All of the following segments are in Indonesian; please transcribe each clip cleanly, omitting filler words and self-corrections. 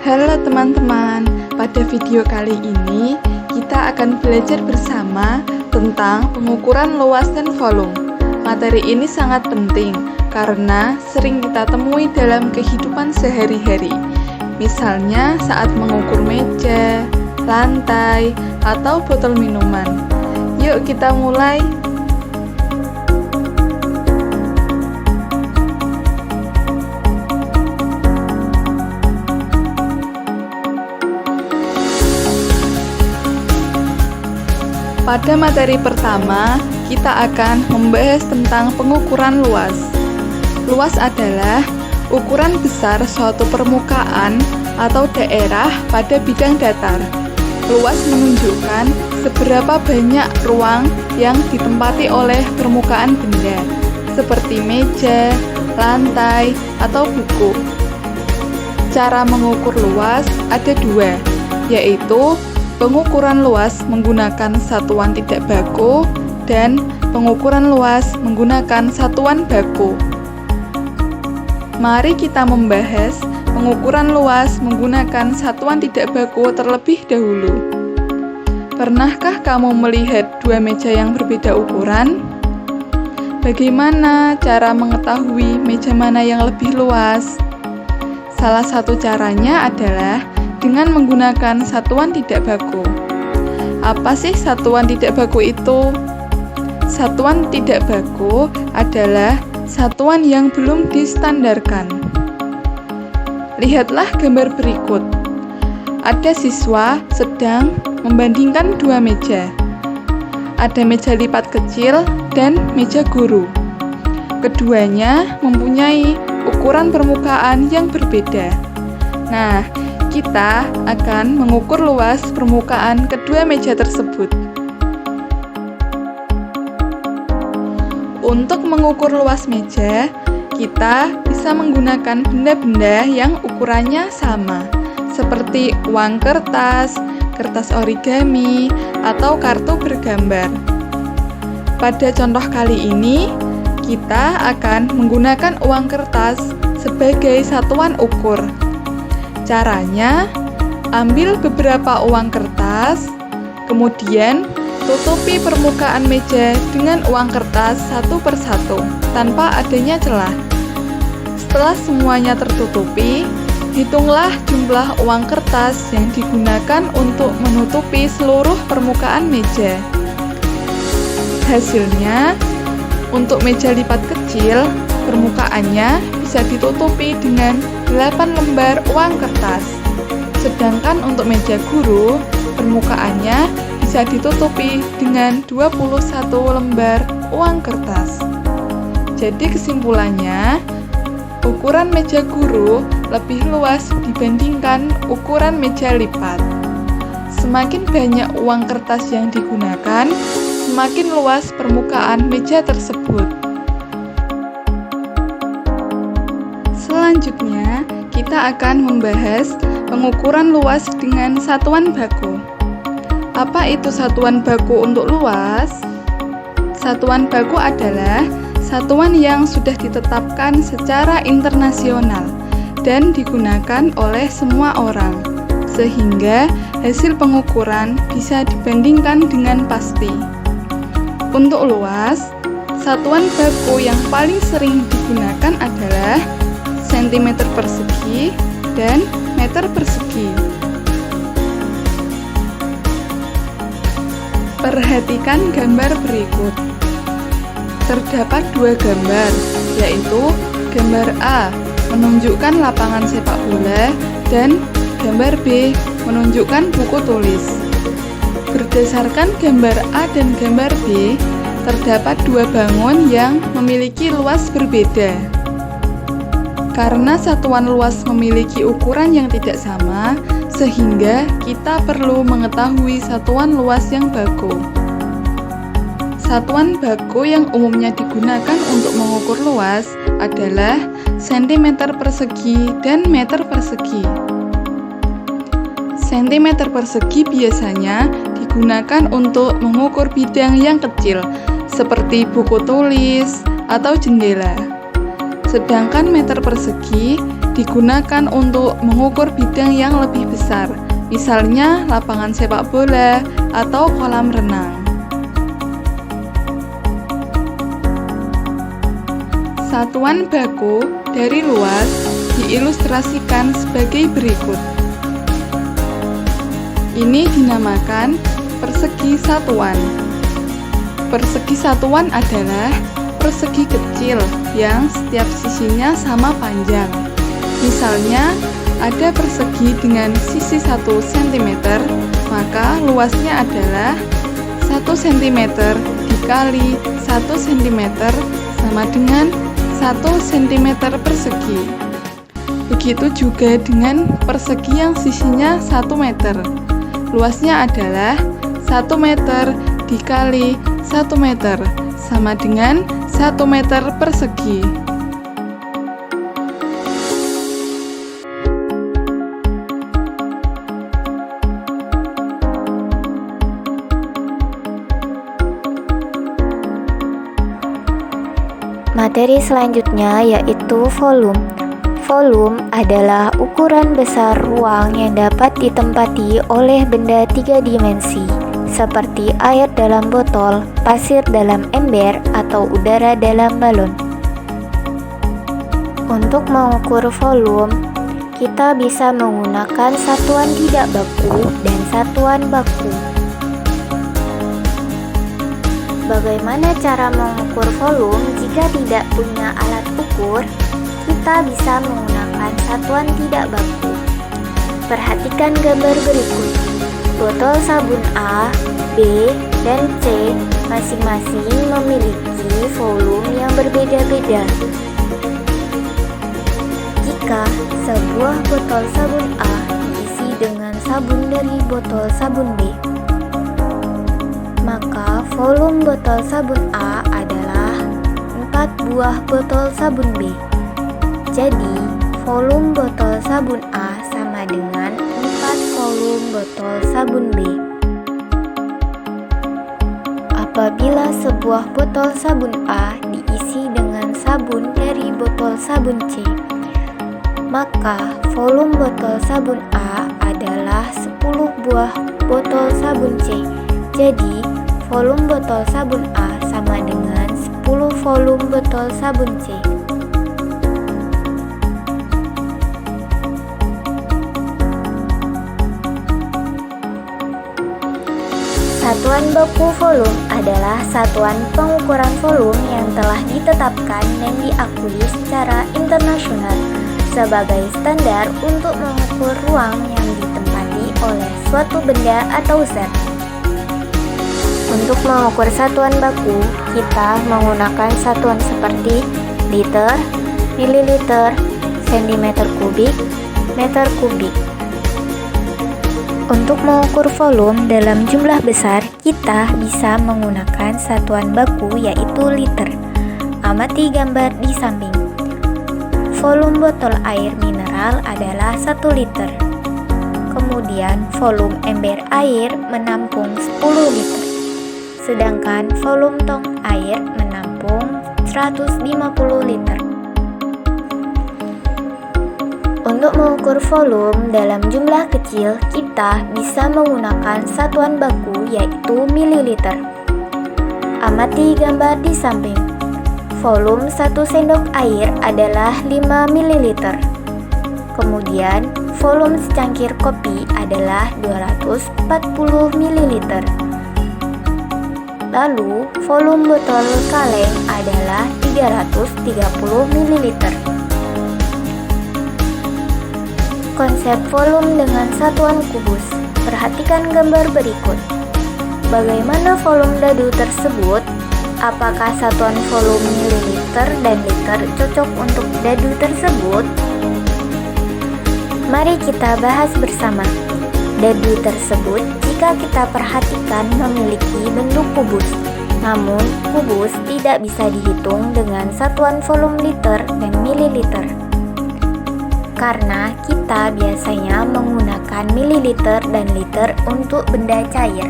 Halo teman-teman, pada video kali ini kita akan belajar bersama tentang pengukuran luas dan volume. Materi ini sangat penting karena sering kita temui dalam kehidupan sehari-hari. Misalnya saat mengukur meja, lantai, atau botol minuman. Yuk kita mulai. Pada materi pertama, kita akan membahas tentang pengukuran luas. Luas adalah ukuran besar suatu permukaan atau daerah pada bidang datar. Luas menunjukkan seberapa banyak ruang yang ditempati oleh permukaan benda, seperti meja, lantai, atau buku. Cara mengukur luas ada dua, yaitu pengukuran luas menggunakan satuan tidak baku dan pengukuran luas menggunakan satuan baku. Mari kita membahas pengukuran luas menggunakan satuan tidak baku terlebih dahulu. Pernahkah kamu melihat dua meja yang berbeda ukuran? Bagaimana cara mengetahui meja mana yang lebih luas? Salah satu caranya adalah dengan menggunakan satuan tidak baku. Apa sih satuan tidak baku itu? Satuan tidak baku adalah satuan yang belum distandarkan. Lihatlah gambar berikut. Ada siswa sedang membandingkan dua meja. Ada meja lipat kecil dan meja guru. Keduanya mempunyai ukuran permukaan yang berbeda. Nah, kita akan mengukur luas permukaan kedua meja tersebut. Untuk mengukur luas meja, kita bisa menggunakan benda-benda yang ukurannya sama, seperti uang kertas, kertas origami, atau kartu bergambar. Pada contoh kali ini, kita akan menggunakan uang kertas sebagai satuan ukur. Caranya, ambil beberapa uang kertas, kemudian tutupi permukaan meja dengan uang kertas satu persatu, tanpa adanya celah. Setelah semuanya tertutupi, hitunglah jumlah uang kertas yang digunakan untuk menutupi seluruh permukaan meja. Hasilnya, untuk meja lipat kecil, permukaannya bisa ditutupi dengan 8 lembar uang kertas. Sedangkan untuk meja guru, permukaannya bisa ditutupi dengan 21 lembar uang kertas. Jadi kesimpulannya, ukuran meja guru lebih luas dibandingkan ukuran meja lipat. Semakin banyak uang kertas yang digunakan, semakin luas permukaan meja tersebut. Selanjutnya, kita akan membahas pengukuran luas dengan satuan baku. Apa itu satuan baku untuk luas? Satuan baku adalah satuan yang sudah ditetapkan secara internasional dan digunakan oleh semua orang, sehingga hasil pengukuran bisa dibandingkan dengan pasti. Untuk luas, satuan baku yang paling sering digunakan adalah sentimeter persegi dan meter persegi. Perhatikan gambar berikut. Terdapat dua gambar, yaitu gambar A menunjukkan lapangan sepak bola dan gambar B menunjukkan buku tulis. Berdasarkan gambar A dan gambar B, terdapat dua bangun yang memiliki luas berbeda. Karena satuan luas memiliki ukuran yang tidak sama, sehingga kita perlu mengetahui satuan luas yang baku. Satuan baku yang umumnya digunakan untuk mengukur luas adalah sentimeter persegi dan meter persegi. Sentimeter persegi biasanya digunakan untuk mengukur bidang yang kecil, seperti buku tulis atau jendela. Sedangkan meter persegi digunakan untuk mengukur bidang yang lebih besar, misalnya lapangan sepak bola atau kolam renang. Satuan baku dari luas diilustrasikan sebagai berikut. Ini dinamakan persegi satuan. Persegi satuan adalah persegi kecil yang setiap sisinya sama panjang. Misalnya, ada persegi dengan sisi 1 cm, maka luasnya adalah 1 cm dikali 1 cm sama dengan 1 cm persegi. Begitu juga dengan persegi yang sisinya 1 meter. Luasnya adalah 1 meter dikali 1 meter sama dengan 1 meter persegi. Materi selanjutnya yaitu volume. Volume adalah ukuran besar ruang yang dapat ditempati oleh benda 3 dimensi, seperti air dalam botol, pasir dalam ember, atau udara dalam balon. Untuk mengukur volume, kita bisa menggunakan satuan tidak baku dan satuan baku. Bagaimana cara mengukur volume jika tidak punya alat ukur? Kita bisa menggunakan satuan tidak baku. Perhatikan gambar berikut. Botol sabun A, B, dan C masing-masing memiliki volume yang berbeda-beda. Jika sebuah botol sabun A diisi dengan sabun dari botol sabun B, maka volume botol sabun A adalah 4 buah botol sabun B. Jadi, volume botol sabun A sama dengan 4 volume botol sabun B. Apabila sebuah botol sabun A diisi dengan sabun dari botol sabun C, maka volume botol sabun A adalah 10 buah botol sabun C. Jadi, volume botol sabun A sama dengan 10 volume botol sabun C. Satuan baku volume adalah satuan pengukuran volume yang telah ditetapkan dan diakui secara internasional sebagai standar untuk mengukur ruang yang ditempati oleh suatu benda atau zat. Untuk mengukur satuan baku, kita menggunakan satuan seperti liter, mililiter, sentimeter kubik, meter kubik. Untuk mengukur volume dalam jumlah besar, kita bisa menggunakan satuan baku yaitu liter. Amati gambar di samping. Volume botol air mineral adalah 1 liter. Kemudian volume ember air menampung 10 liter. Sedangkan volume tong air menampung 150 liter. Untuk mengukur volume dalam jumlah kecil, kita bisa menggunakan satuan baku yaitu mililiter. Amati gambar di samping. Volume 1 sendok air adalah 5 ml. Kemudian, volume secangkir kopi adalah 240 ml. Lalu, volume botol kaleng adalah 330 ml. Konsep volume dengan satuan kubus. Perhatikan gambar berikut. Bagaimana volume dadu tersebut? Apakah satuan volume mililiter dan liter cocok untuk dadu tersebut? Mari kita bahas bersama. Dadu tersebut jika kita perhatikan memiliki bentuk kubus. Namun, kubus tidak bisa dihitung dengan satuan volume liter dan mililiter. Karena kita biasanya menggunakan mililiter dan liter untuk benda cair.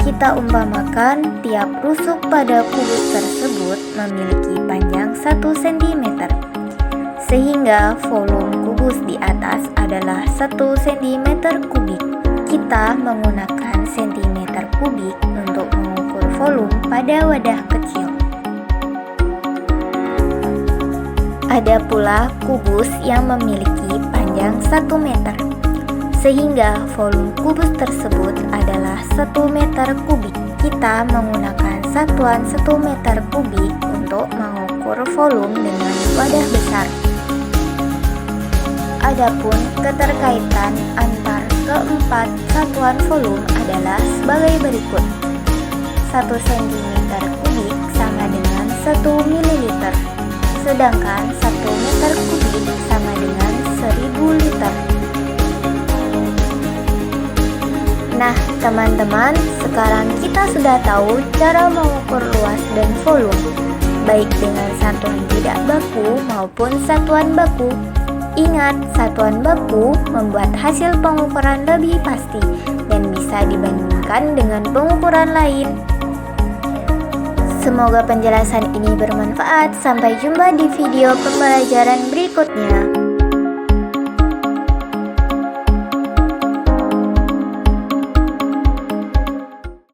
Kita umpamakan tiap rusuk pada kubus tersebut memiliki panjang 1 cm. sehingga volume kubus di atas adalah 1 cm kubik. Kita menggunakan cm kubik untuk mengukur volume pada wadah kecil. Ada pula kubus yang memiliki panjang 1 meter, sehingga volume kubus tersebut adalah 1 meter kubik. Kita menggunakan satuan 1 meter kubik untuk mengukur volume dengan wadah besar. Adapun keterkaitan antar keempat satuan volume adalah sebagai berikut. 1 cm kubik sama dengan 1 ml, sedangkan 1 meter kubik sama dengan 1000 liter. Nah, teman-teman, sekarang kita sudah tahu cara mengukur luas dan volume, baik dengan satuan tidak baku maupun satuan baku. Ingat, satuan baku membuat hasil pengukuran lebih pasti dan bisa dibandingkan dengan pengukuran lain. Semoga penjelasan ini bermanfaat. Sampai jumpa di video pembelajaran berikutnya.